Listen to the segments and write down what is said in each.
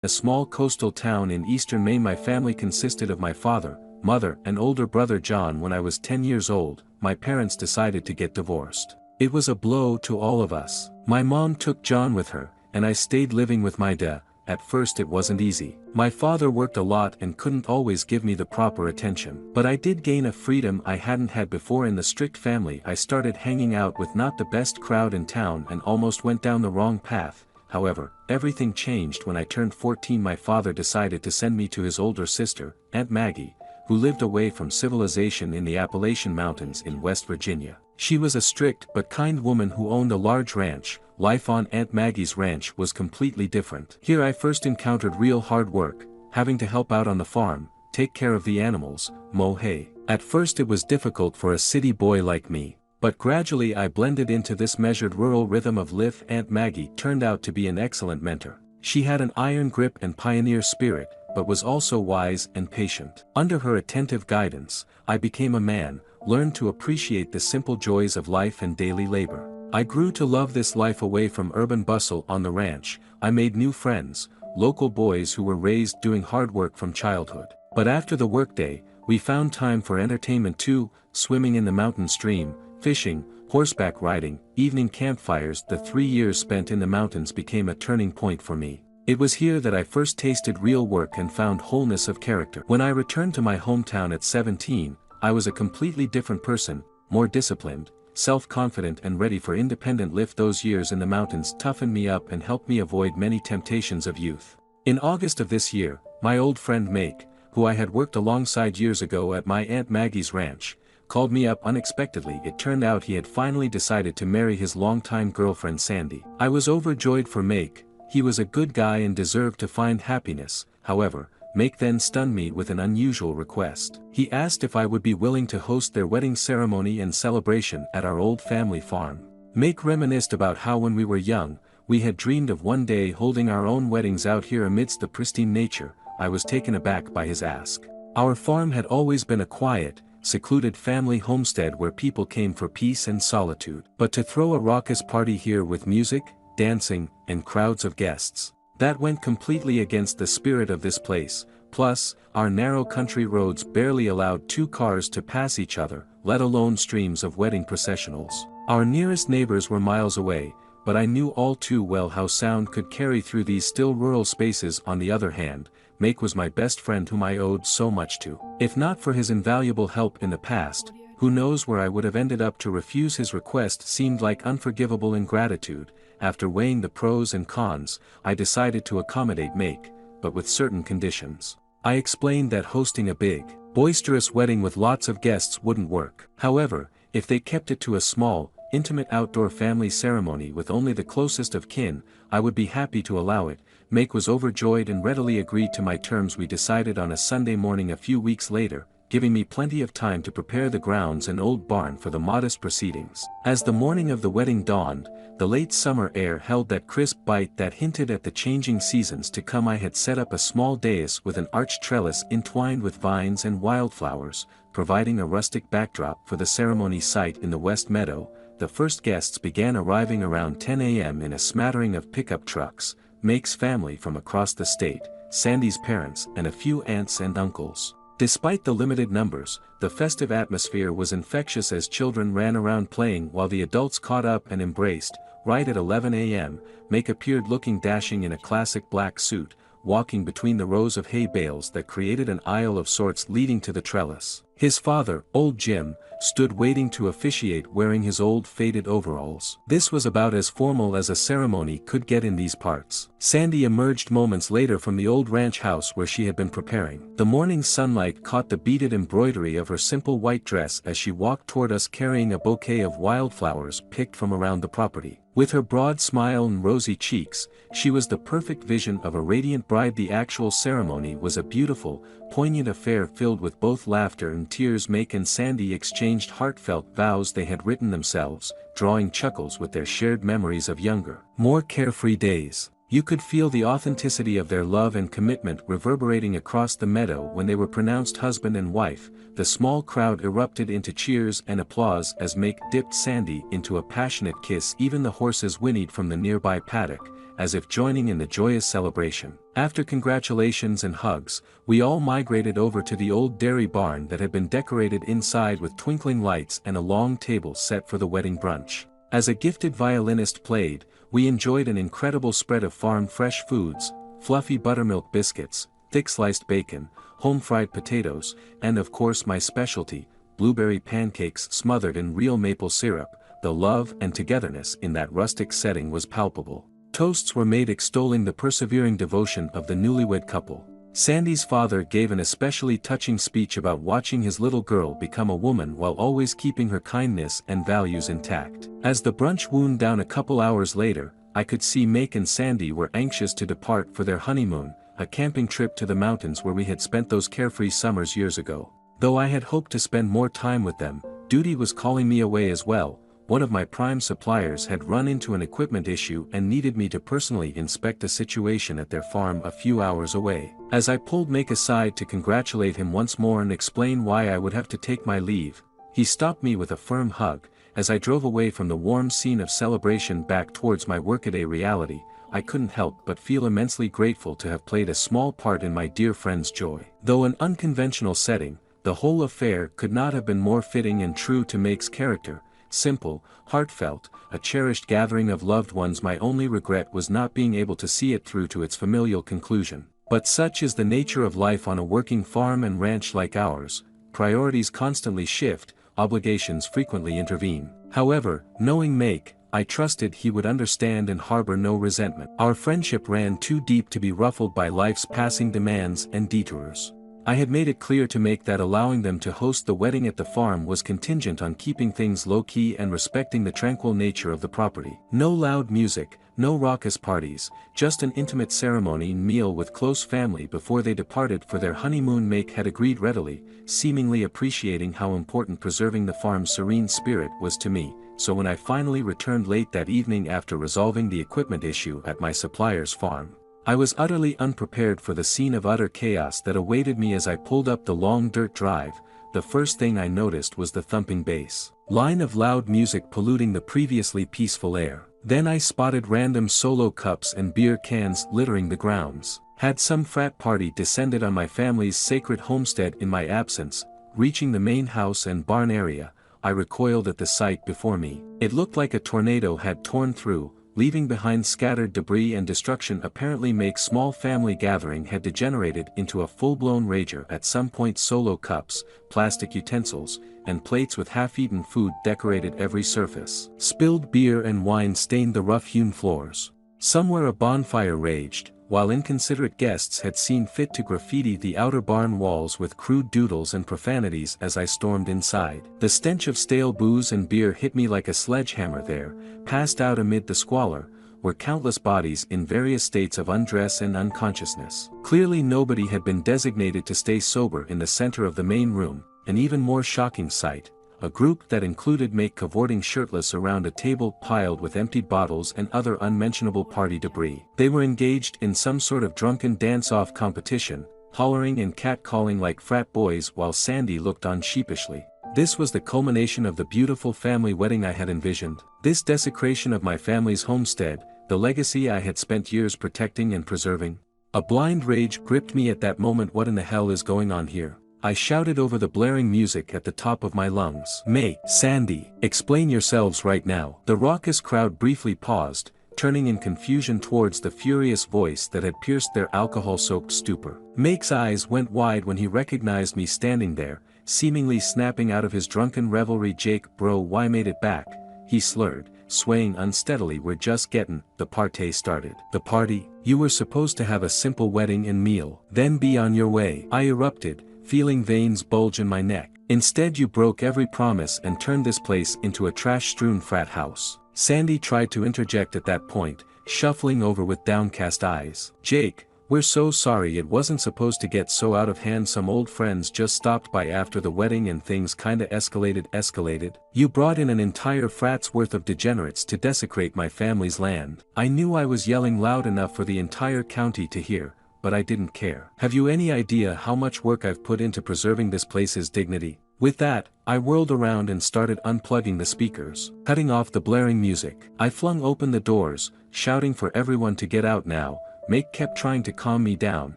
a small coastal town in eastern Maine. My family consisted of my father, mother, and older brother John. When I was 10 years old, my parents decided to get divorced. It was a blow to all of us. My mom took John with her, and I stayed living with my dad. At first it wasn't easy. My father worked a lot and couldn't always give me the proper attention. But I did gain a freedom I hadn't had before. In the strict family, I started hanging out with not the best crowd in town and almost went down the wrong path. However, everything changed when I turned 14. My father decided to send me to his older sister, Aunt Maggie, who lived away from civilization in the Appalachian Mountains in West Virginia. She was a strict but kind woman who owned a large ranch. Life on Aunt Maggie's ranch was completely different. Here I first encountered real hard work, having to help out on the farm, take care of the animals, mow hay. At first it was difficult for a city boy like me, but gradually I blended into this measured rural rhythm of life. Aunt Maggie turned out to be an excellent mentor. She had an iron grip and pioneer spirit, but was also wise and patient. Under her attentive guidance, I became a man, learned to appreciate the simple joys of life and daily labor. I grew to love this life away from urban bustle. On the ranch, I made new friends, local boys who were raised doing hard work from childhood. But after the workday, we found time for entertainment too, swimming in the mountain stream, fishing, horseback riding, evening campfires. The 3 years spent in the mountains became a turning point for me. It was here that I first tasted real work and found wholeness of character. When I returned to my hometown at 17, I was a completely different person, more disciplined, self-confident and ready for independent life. Those years in the mountains toughened me up and helped me avoid many temptations of youth. In August of this year, my old friend Make, who I had worked alongside years ago at my Aunt Maggie's ranch, called me up unexpectedly. It turned out he had finally decided to marry his longtime girlfriend Sandy. I was overjoyed for Make. He was a good guy and deserved to find happiness. However, Make then stunned me with an unusual request. He asked if I would be willing to host their wedding ceremony and celebration at our old family farm. Make reminisced about how when we were young, we had dreamed of one day holding our own weddings out here amidst the pristine nature. I was taken aback by his ask. Our farm had always been a quiet, secluded family homestead where people came for peace and solitude. But to throw a raucous party here with music, dancing, and crowds of guests, that went completely against the spirit of this place. Plus, our narrow country roads barely allowed 2 cars to pass each other, let alone streams of wedding processionals. Our nearest neighbors were miles away, but I knew all too well how sound could carry through these still rural spaces. On the other hand, Make was my best friend whom I owed so much to. If not for his invaluable help in the past, who knows where I would have ended up. To refuse his request seemed like unforgivable ingratitude. After weighing the pros and cons, I decided to accommodate Make, but with certain conditions. I explained that hosting a big, boisterous wedding with lots of guests wouldn't work. However, if they kept it to a small, intimate outdoor family ceremony with only the closest of kin, I would be happy to allow it. Make was overjoyed and readily agreed to my terms. We decided on a Sunday morning a few weeks later, giving me plenty of time to prepare the grounds and old barn for the modest proceedings. As the morning of the wedding dawned, the late summer air held that crisp bite that hinted at the changing seasons to come. I had set up a small dais with an arched trellis entwined with vines and wildflowers, providing a rustic backdrop for the ceremony site in the West Meadow. The first guests began arriving around 10 a.m. in a smattering of pickup trucks, Make's family from across the state, Sandy's parents, and a few aunts and uncles. Despite the limited numbers, the festive atmosphere was infectious as children ran around playing while the adults caught up and embraced. Right at 11 a.m., Make appeared looking dashing in a classic black suit, walking between the rows of hay bales that created an aisle of sorts leading to the trellis. His father, old Jim, stood waiting to officiate wearing his old faded overalls. This was about as formal as a ceremony could get in these parts. Sandy emerged moments later from the old ranch house where she had been preparing. The morning sunlight caught the beaded embroidery of her simple white dress as she walked toward us carrying a bouquet of wildflowers picked from around the property. With her broad smile and rosy cheeks, she was the perfect vision of a radiant bride. The actual ceremony was a beautiful, poignant affair filled with both laughter and tears. Make and Sandy exchanged heartfelt vows they had written themselves, drawing chuckles with their shared memories of younger, more carefree days. You could feel the authenticity of their love and commitment reverberating across the meadow when they were pronounced husband and wife. The small crowd erupted into cheers and applause as Make dipped Sandy into a passionate kiss. Even the horses whinnied from the nearby paddock, as if joining in the joyous celebration. After congratulations and hugs, we all migrated over to the old dairy barn that had been decorated inside with twinkling lights and a long table set for the wedding brunch. As a gifted violinist played, we enjoyed an incredible spread of farm-fresh foods, fluffy buttermilk biscuits, thick-sliced bacon, home-fried potatoes, and of course my specialty, blueberry pancakes smothered in real maple syrup. The love and togetherness in that rustic setting was palpable. Toasts were made extolling the persevering devotion of the newlywed couple. Sandy's father gave an especially touching speech about watching his little girl become a woman while always keeping her kindness and values intact. As the brunch wound down a couple hours later, I could see Make and Sandy were anxious to depart for their honeymoon, a camping trip to the mountains where we had spent those carefree summers years ago. Though I had hoped to spend more time with them, duty was calling me away as well. One of my prime suppliers had run into an equipment issue and needed me to personally inspect a situation at their farm a few hours away. As I pulled Make aside to congratulate him once more and explain why I would have to take my leave, he stopped me with a firm hug. As I drove away from the warm scene of celebration back towards my workaday reality, I couldn't help but feel immensely grateful to have played a small part in my dear friend's joy. Though an unconventional setting, the whole affair could not have been more fitting and true to Make's character. Simple, heartfelt, a cherished gathering of loved ones. My only regret was not being able to see it through to its familial conclusion. But such is the nature of life on a working farm and ranch like ours. Priorities constantly shift, obligations frequently intervene. However, knowing Make, I trusted he would understand and harbor no resentment. Our friendship ran too deep to be ruffled by life's passing demands and detours. I had made it clear to Make that allowing them to host the wedding at the farm was contingent on keeping things low-key and respecting the tranquil nature of the property. No loud music, no raucous parties, just an intimate ceremony and meal with close family before they departed for their honeymoon. Make had agreed readily, seemingly appreciating how important preserving the farm's serene spirit was to me. So when I finally returned late that evening after resolving the equipment issue at my supplier's farm, I was utterly unprepared for the scene of utter chaos that awaited me. As I pulled up the long dirt drive, the first thing I noticed was the thumping bass line of loud music polluting the previously peaceful air. Then I spotted random solo cups and beer cans littering the grounds. Had some frat party descended on my family's sacred homestead in my absence? Reaching the main house and barn area, I recoiled at the sight before me. It looked like a tornado had torn through, leaving behind scattered debris and destruction. Apparently Make's small family gathering had degenerated into a full-blown rager at some point. Solo cups, plastic utensils, and plates with half-eaten food decorated every surface. Spilled beer and wine stained the rough-hewn floors. Somewhere a bonfire raged, while inconsiderate guests had seen fit to graffiti the outer barn walls with crude doodles and profanities. As I stormed inside, the stench of stale booze and beer hit me like a sledgehammer. There, passed out amid the squalor, were countless bodies in various states of undress and unconsciousness. Clearly nobody had been designated to stay sober. In the center of the main room, an even more shocking sight, a group that included Make cavorting shirtless around a table piled with emptied bottles and other unmentionable party debris. They were engaged in some sort of drunken dance-off competition, hollering and catcalling like frat boys while Sandy looked on sheepishly. This was the culmination of the beautiful family wedding I had envisioned. This desecration of my family's homestead, the legacy I had spent years protecting and preserving. A blind rage gripped me at that moment. What in the hell is going on here? I shouted over the blaring music at the top of my lungs. Make, Sandy, explain yourselves right now. The raucous crowd briefly paused, turning in confusion towards the furious voice that had pierced their alcohol-soaked stupor. Make's eyes went wide when he recognized me standing there, seemingly snapping out of his drunken revelry. Jake, bro, why made it back? He slurred, swaying unsteadily. We're just getting the party started. The party? You were supposed to have a simple wedding and meal, then be on your way. I erupted, feeling veins bulge in my neck. Instead you broke every promise and turned this place into a trash-strewn frat house. Sandy tried to interject at that point, shuffling over with downcast eyes. Jake, we're so sorry, it wasn't supposed to get so out of hand. Some old friends just stopped by after the wedding and things kinda escalated. You brought in an entire frat's worth of degenerates to desecrate my family's land. I knew I was yelling loud enough for the entire county to hear, but I didn't care. Have you any idea how much work I've put into preserving this place's dignity? With that, I whirled around and started unplugging the speakers, cutting off the blaring music. I flung open the doors, shouting for everyone to get out now. Mike kept trying to calm me down,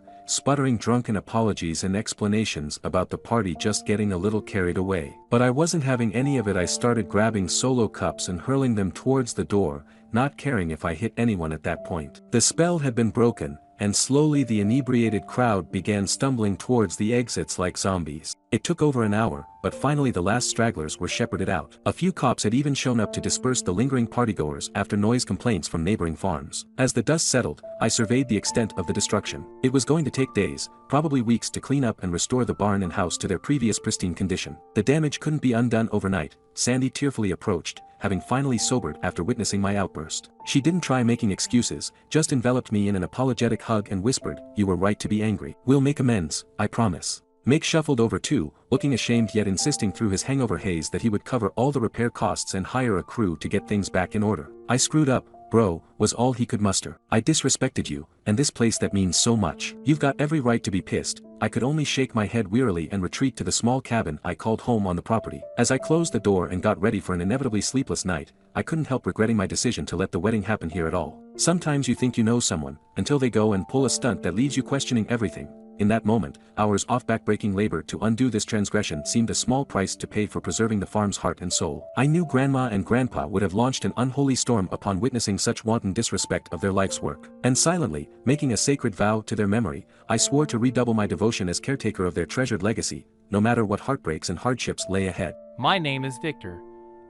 sputtering drunken apologies and explanations about the party just getting a little carried away. But I wasn't having any of it. I started grabbing solo cups and hurling them towards the door, not caring if I hit anyone at that point. The spell had been broken, and slowly the inebriated crowd began stumbling towards the exits like zombies. It took over an hour, but finally the last stragglers were shepherded out. A few cops had even shown up to disperse the lingering partygoers after noise complaints from neighboring farms. As the dust settled, I surveyed the extent of the destruction. It was going to take days, probably weeks, to clean up and restore the barn and house to their previous pristine condition. The damage couldn't be undone overnight, Sandy tearfully approached, having finally sobered after witnessing my outburst. She didn't try making excuses, just enveloped me in an apologetic hug and whispered, "You were right to be angry. We'll make amends, I promise." Mick shuffled over too, looking ashamed yet insisting through his hangover haze that he would cover all the repair costs and hire a crew to get things back in order. "I screwed up, bro," was all he could muster. "I disrespected you, and this place that means so much. You've got every right to be pissed." I could only shake my head wearily and retreat to the small cabin I called home on the property. As I closed the door and got ready for an inevitably sleepless night, I couldn't help regretting my decision to let the wedding happen here at all. Sometimes you think you know someone, until they go and pull a stunt that leaves you questioning everything. In that moment, hours off backbreaking labor to undo this transgression seemed a small price to pay for preserving the farm's heart and soul. I knew Grandma and Grandpa would have launched an unholy storm upon witnessing such wanton disrespect of their life's work. And silently, making a sacred vow to their memory, I swore to redouble my devotion as caretaker of their treasured legacy, no matter what heartbreaks and hardships lay ahead. My name is Victor,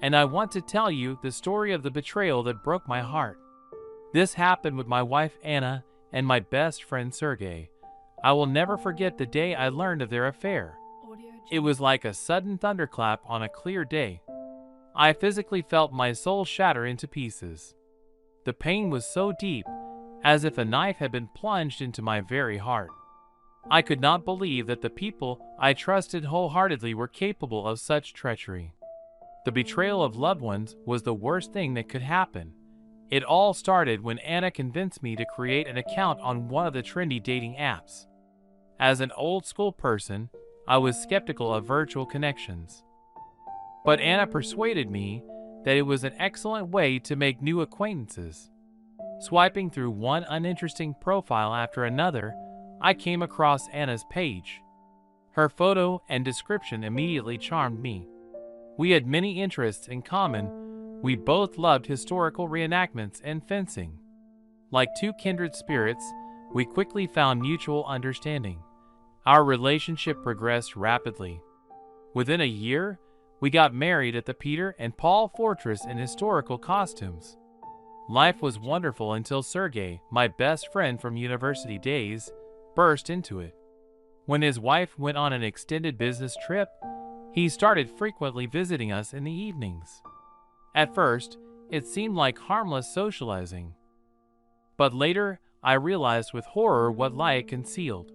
and I want to tell you the story of the betrayal that broke my heart. This happened with my wife Anna and my best friend Sergey. I will never forget the day I learned of their affair. It was like a sudden thunderclap on a clear day. I physically felt my soul shatter into pieces. The pain was so deep, as if a knife had been plunged into my very heart. I could not believe that the people I trusted wholeheartedly were capable of such treachery. The betrayal of loved ones was the worst thing that could happen. It all started when Anna convinced me to create an account on one of the trendy dating apps. As an old-school person, I was skeptical of virtual connections. But Anna persuaded me that it was an excellent way to make new acquaintances. Swiping through one uninteresting profile after another, I came across Anna's page. Her photo and description immediately charmed me. We had many interests in common. We both loved historical reenactments and fencing. Like two kindred spirits, we quickly found mutual understanding. Our relationship progressed rapidly. Within a year, we got married at the Peter and Paul Fortress in historical costumes. Life was wonderful until Sergey, my best friend from university days, burst into it. When his wife went on an extended business trip, he started frequently visiting us in the evenings. At first, it seemed like harmless socializing. But later, I realized with horror what lie it concealed.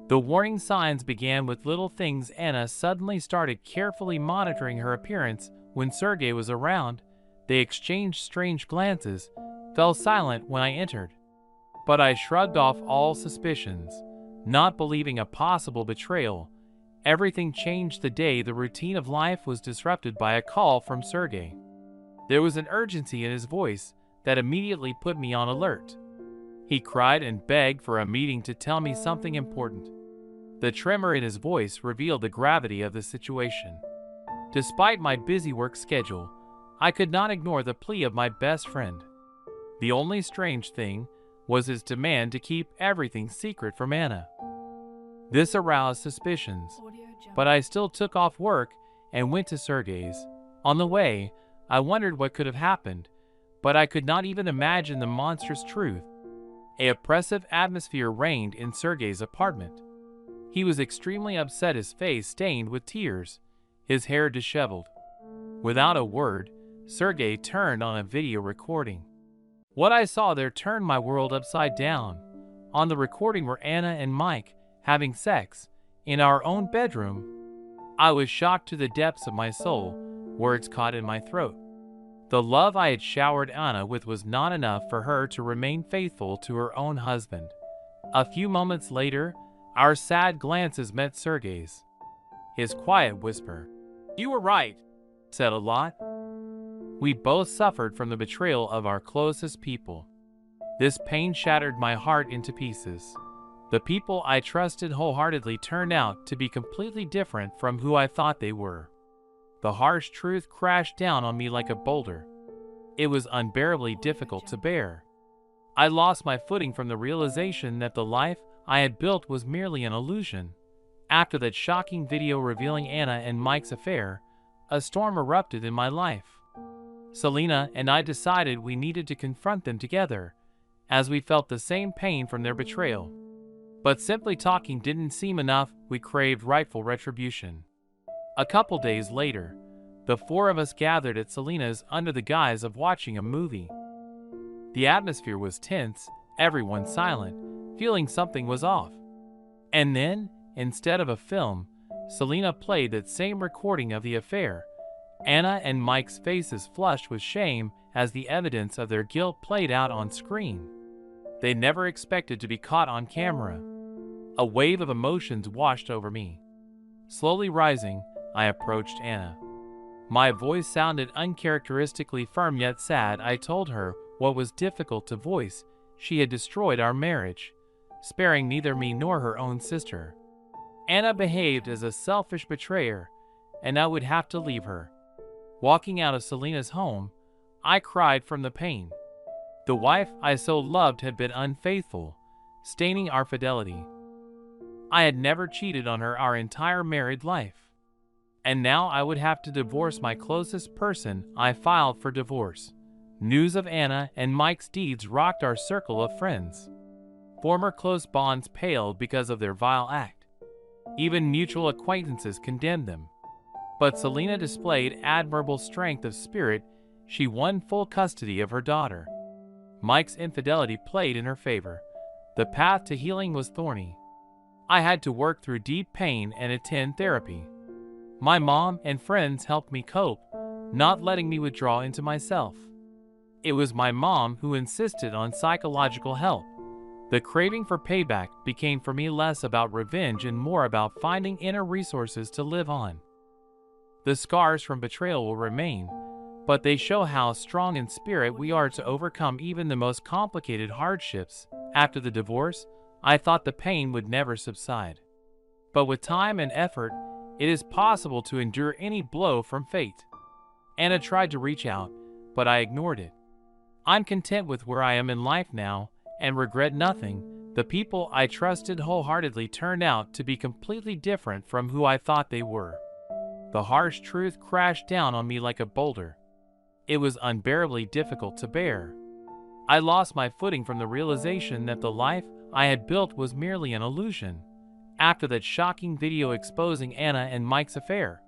The warning signs began with little things. Anna suddenly started carefully monitoring her appearance when Sergey was around. They exchanged strange glances, fell silent when I entered. But I shrugged off all suspicions, not believing a possible betrayal. Everything changed the day the routine of life was disrupted by a call from Sergey. There was an urgency in his voice that immediately put me on alert. He cried and begged for a meeting to tell me something important. The tremor in his voice revealed the gravity of the situation. Despite my busy work schedule, I could not ignore the plea of my best friend. The only strange thing was his demand to keep everything secret from Anna. This aroused suspicions, but I still took off work and went to Sergey's. On the way, I wondered what could have happened, but I could not even imagine the monstrous truth. An oppressive atmosphere reigned in Sergey's apartment. He was extremely upset, his face stained with tears, his hair disheveled. Without a word, Sergey turned on a video recording. What I saw there turned my world upside down. On the recording were Anna and Mike having sex in our own bedroom. I was shocked to the depths of my soul, words caught in my throat. The love I had showered Anna with was not enough for her to remain faithful to her own husband. A few moments later, our sad glances met Sergey's. His quiet whisper, "You were right," said a lot. We both suffered from the betrayal of our closest people. This pain shattered my heart into pieces. The people I trusted wholeheartedly turned out to be completely different from who I thought they were. The harsh truth crashed down on me like a boulder. It was unbearably difficult to bear. I lost my footing from the realization that the life I had built was merely an illusion. After that shocking video revealing Anna and Mike's affair, a storm erupted in my life. Selena and I decided we needed to confront them together, as we felt the same pain from their betrayal. But simply talking didn't seem enough. We craved rightful retribution. A couple days later, the four of us gathered at Selena's under the guise of watching a movie. The atmosphere was tense, everyone silent, feeling something was off. And then, instead of a film, Selena played that same recording of the affair. Anna and Mike's faces flushed with shame as the evidence of their guilt played out on screen. They never expected to be caught on camera. A wave of emotions washed over me. Slowly rising, I approached Anna. My voice sounded uncharacteristically firm yet sad. I told her what was difficult to voice. She had destroyed our marriage, sparing neither me nor her own sister. Anna behaved as a selfish betrayer, and I would have to leave her. Walking out of Selena's home, I cried from the pain. The wife I so loved had been unfaithful, staining our fidelity. I had never cheated on her our entire married life. And now I would have to divorce my closest person. I filed for divorce. News of Anna and Mike's deeds rocked our circle of friends. Former close bonds paled because of their vile act. Even mutual acquaintances condemned them. But Selena displayed admirable strength of spirit. She won full custody of her daughter. Mike's infidelity played in her favor. The path to healing was thorny. I had to work through deep pain and attend therapy. My mom and friends helped me cope, not letting me withdraw into myself. It was my mom who insisted on psychological help. The craving for payback became for me less about revenge and more about finding inner resources to live on. The scars from betrayal will remain, but they show how strong in spirit we are to overcome even the most complicated hardships. After the divorce, I thought the pain would never subside. But with time and effort, it is possible to endure any blow from fate. Anna tried to reach out, but I ignored it. I'm content with where I am in life now and regret nothing. The people I trusted wholeheartedly turned out to be completely different from who I thought they were. The harsh truth crashed down on me like a boulder. It was unbearably difficult to bear. I lost my footing from the realization that the life I had built was merely an illusion. After that shocking video exposing Anna and Mike's affair,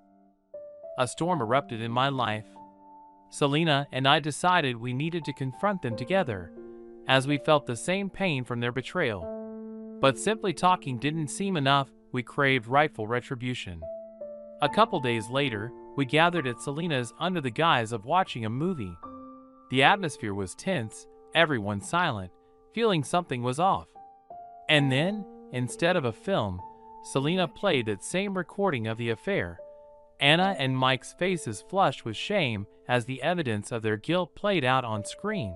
a storm erupted in my life. Selena and I decided we needed to confront them together, as we felt the same pain from their betrayal. But simply talking didn't seem enough. We craved rightful retribution. A couple days later, we gathered at Selena's under the guise of watching a movie. The atmosphere was tense, everyone silent, feeling something was off. And then, instead of a film, Selena played that same recording of the affair. Anna and Mike's faces flushed with shame as the evidence of their guilt played out on screen.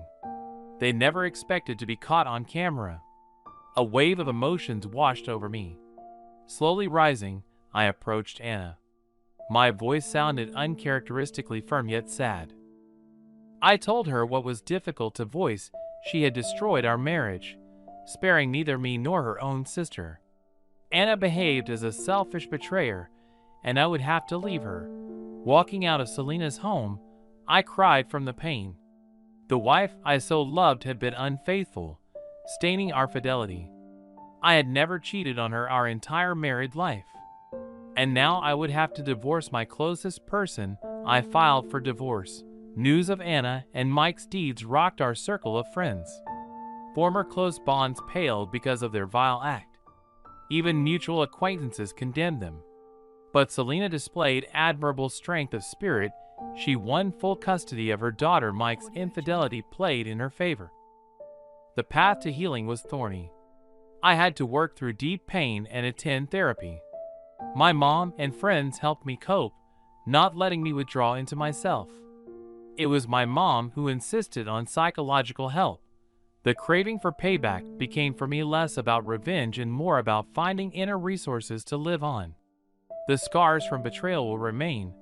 They never expected to be caught on camera. A wave of emotions washed over me. Slowly rising, I approached Anna. My voice sounded uncharacteristically firm yet sad. I told her what was difficult to voice. She had destroyed our marriage, sparing neither me nor her own sister. Anna behaved as a selfish betrayer, and I would have to leave her. Walking out of Selena's home, I cried from the pain. The wife I so loved had been unfaithful, staining our fidelity. I had never cheated on her our entire married life. And now I would have to divorce my closest person. I filed for divorce. News of Anna and Mike's deeds rocked our circle of friends. Former close bonds paled because of their vile act. Even mutual acquaintances condemned them. But Selena displayed admirable strength of spirit. She won full custody of her daughter. Mike's infidelity played in her favor. The path to healing was thorny. I had to work through deep pain and attend therapy. My mom and friends helped me cope, not letting me withdraw into myself. It was my mom who insisted on psychological help. The craving for payback became for me less about revenge and more about finding inner resources to live on. The scars from betrayal will remain,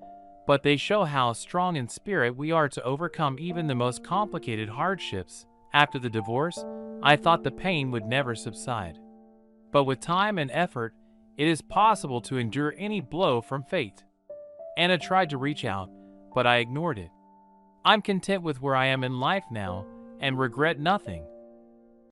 but they show how strong in spirit we are to overcome even the most complicated hardships. After the divorce, I thought the pain would never subside. But with time and effort, it is possible to endure any blow from fate. Anna tried to reach out, but I ignored it. I'm content with where I am in life now and regret nothing.